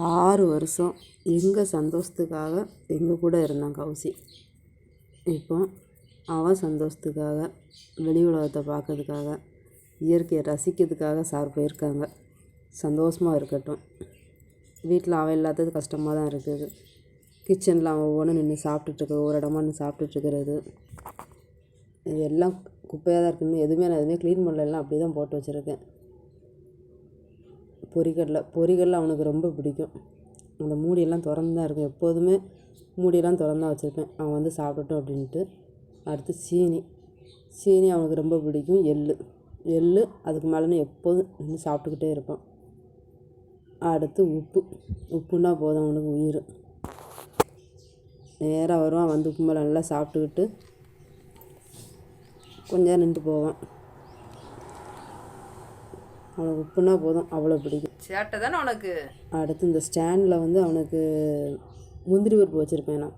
6 வருஷம் எங்கள் சந்தோஷத்துக்காக எங்கள் கூட இருந்தான் கௌசி. இப்போ அவன் சந்தோஷத்துக்காக, வெளி உலகத்தை பார்க்கறதுக்காக, இயற்கையை ரசிக்கிறதுக்காக சார் போயிருக்காங்க. சந்தோஷமாக இருக்கட்டும். வீட்டில் அவன் இல்லாதது கஷ்டமாக தான் இருக்குது. கிச்சனில் அவன் ஒவ்வொன்றும் நின்று சாப்பிட்டுட்ருக்க, ஒரு இடமா நின்று சாப்பிட்டுட்ருக்கிறது, இது எல்லாம் குப்பையாக தான் இருக்குது. எதுவுமே நான் எதுவுமே க்ளீன் பண்ணல, எல்லாம் அப்படி தான் போட்டு வச்சுருக்கேன். பொரிகடலை அவனுக்கு ரொம்ப பிடிக்கும். அந்த மூடியெல்லாம் திறந்து தான் இருக்கும். எப்போதுமே மூடியெல்லாம் திறந்து தான் வச்சுருப்பேன், அவன் வந்து சாப்பிடட்டும் அப்படின்ட்டு. அடுத்து சீனி அவனுக்கு ரொம்ப பிடிக்கும். எள் அதுக்கு மேலேன்னு எப்போதும் நின்று சாப்பிட்டுக்கிட்டே இருப்பான். அடுத்து உப்புன்னா போதும் அவனுக்கு உயிர். நேராக வருவான், வந்து உப்பு மேலே நல்லா சாப்பிட்டுக்கிட்டு கொஞ்சம் நின்று போவான். அவனுக்கு உப்புன்னா போதும், அவ்வளோ பிடிக்கும். சேட்டை தானே உனக்கு. அடுத்து இந்த ஸ்டாண்டில் வந்து அவனுக்கு முந்திரி பருப்பு வச்சுருப்பேன். நான்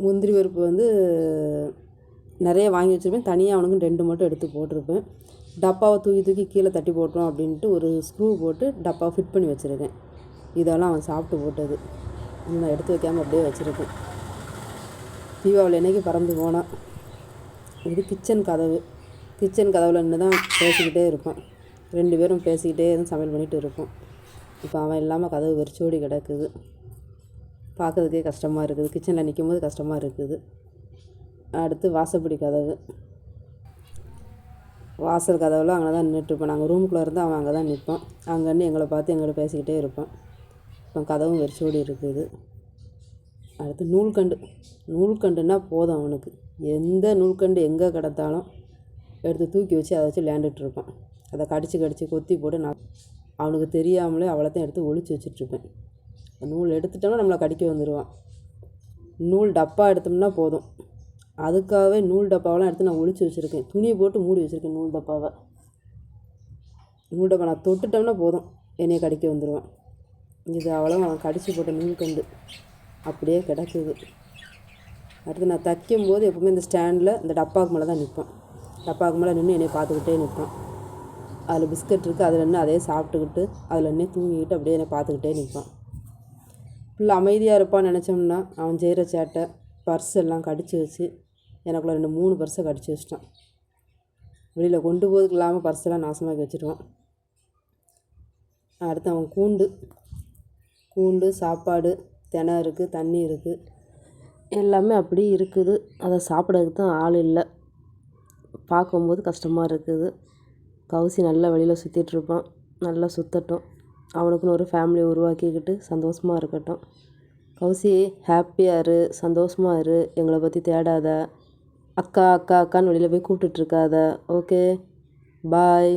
முந்திரி பருப்பு வந்து நிறைய வாங்கி வச்சுருப்பேன். தனியாக அவனுக்கு 2 மட்டும் எடுத்து போட்டிருப்பேன். டப்பாவை தூக்கி கீழே தட்டி போட்டோம் அப்படின்ட்டு ஒரு ஸ்க்ரூ போட்டு டப்பாவை ஃபிட் பண்ணி வச்சுருக்கேன். இதெல்லாம் அவன் சாப்பிட்டு போட்டது. நான் எடுத்து வைக்காமல் அப்படியே வச்சுருக்கேன். தீபாவளி அன்னைக்கு பறந்து போனான். இது கிச்சன் கதவில் நின்று தான் பேசிக்கிட்டே இருப்பான். 2 பேரும் பேசிக்கிட்டே இருந்து சமையல் பண்ணிகிட்டு இருப்போம். இப்போ அவன் இல்லாமல் கதவு வெறிச்சோடி கிடக்குது. பார்க்குறதுக்கே கஷ்டமாக இருக்குது. கிச்சனில் நிற்கும் போது கஷ்டமாக இருக்குது. அடுத்து வாசல் கதவில் அங்கே தான் நின்றுட்டுருப்பான். நாங்கள் ரூமுக்குள்ளே இருந்தால் அவன் அங்கே தான் நிற்பான். அங்கேருந்து எங்களை பார்த்து எங்களை பேசிக்கிட்டே இருப்பான். இப்போ கதவும் வெறிச்சோடி இருக்குது. அடுத்து நூல்கண்டுன்னா போதும் அவனுக்கு. எந்த நூல்கண்டு எங்கே கிடந்தாலும் எடுத்து தூக்கி வச்சு அதை வச்சு விளையாண்டுட்ருப்பான். அதை கடிச்சு கொத்தி போட்டு நான் அவனுக்கு தெரியாமலே அவ்வளோத்தையும் எடுத்து ஒளிச்சு வச்சுட்ருப்பேன். நூல் எடுத்துட்டோம்னா நம்மளை கடிக்க வந்துடுவான். நூல் டப்பா எடுத்தோம்னா போதும். அதுக்காகவே நூல் டப்பாவெலாம் எடுத்து நான் ஒளிச்சு வச்சுருக்கேன். துணியை போட்டு மூடி வச்சுருக்கேன் நூல் டப்பா நான் தொட்டுட்டோம்னா போதும், என்னையை கடிக்க வந்துடுவான். இது அவ்வளோ அவன் கடிச்சு போட்ட நூல்கண்டு அப்படியே கிடக்குது. அடுத்து நான் தைக்கும்போது எப்போவுமே இந்த ஸ்டாண்டில் இந்த டப்பாவுக்கு மேலே தான் நிற்பான். டப்பாவுக்கு மேலே நின்று என்னை பார்த்துக்கிட்டே நிற்பான். அதில் பிஸ்கட் இருக்குது, அதில் நின்று அதே சாப்பிட்டுக்கிட்டு அதில் நின்று தூங்கிக்கிட்டு அப்படியே என்னை பார்த்துக்கிட்டே நிற்பான். ஃபுல்லாக அமைதியாக இருப்பான்னு நினச்சோம்னா அவன் செய்கிற சேட்டை, பர்ஸ் எல்லாம் கடிச்சு வச்சு எனக்குள்ள 2-3 பர்ஸை கடிச்சு வச்சிட்டான். வெளியில் கொண்டு போகிறதுக்கு இல்லாமல் பர்ஸெல்லாம் நாசமாக்கி வச்சுருவான். அடுத்து அவன் கூண்டு சாப்பாடு தினை இருக்குது, தண்ணி இருக்குது, எல்லாமே அப்படி இருக்குது. அதை சாப்பிட்றதுக்கு தான் ஆள் இல்லை. பார்க்கும்போது கஷ்டமாக இருக்குது. கௌசி நல்லா வெளியில் சுற்றிட்டுருப்பான். நல்லா சுற்றட்டும். அவனுக்குன்னு ஒரு ஃபேமிலியை உருவாக்கிக்கிட்டு சந்தோஷமாக இருக்கட்டும். கௌசி ஹாப்பியாக இரு, சந்தோஷமாக இரு. எங்களை பற்றி தேடாத, அக்கான்னு வெளியில் போய் கூப்பிட்டுட்ருக்காத. ஓகே, பாய்.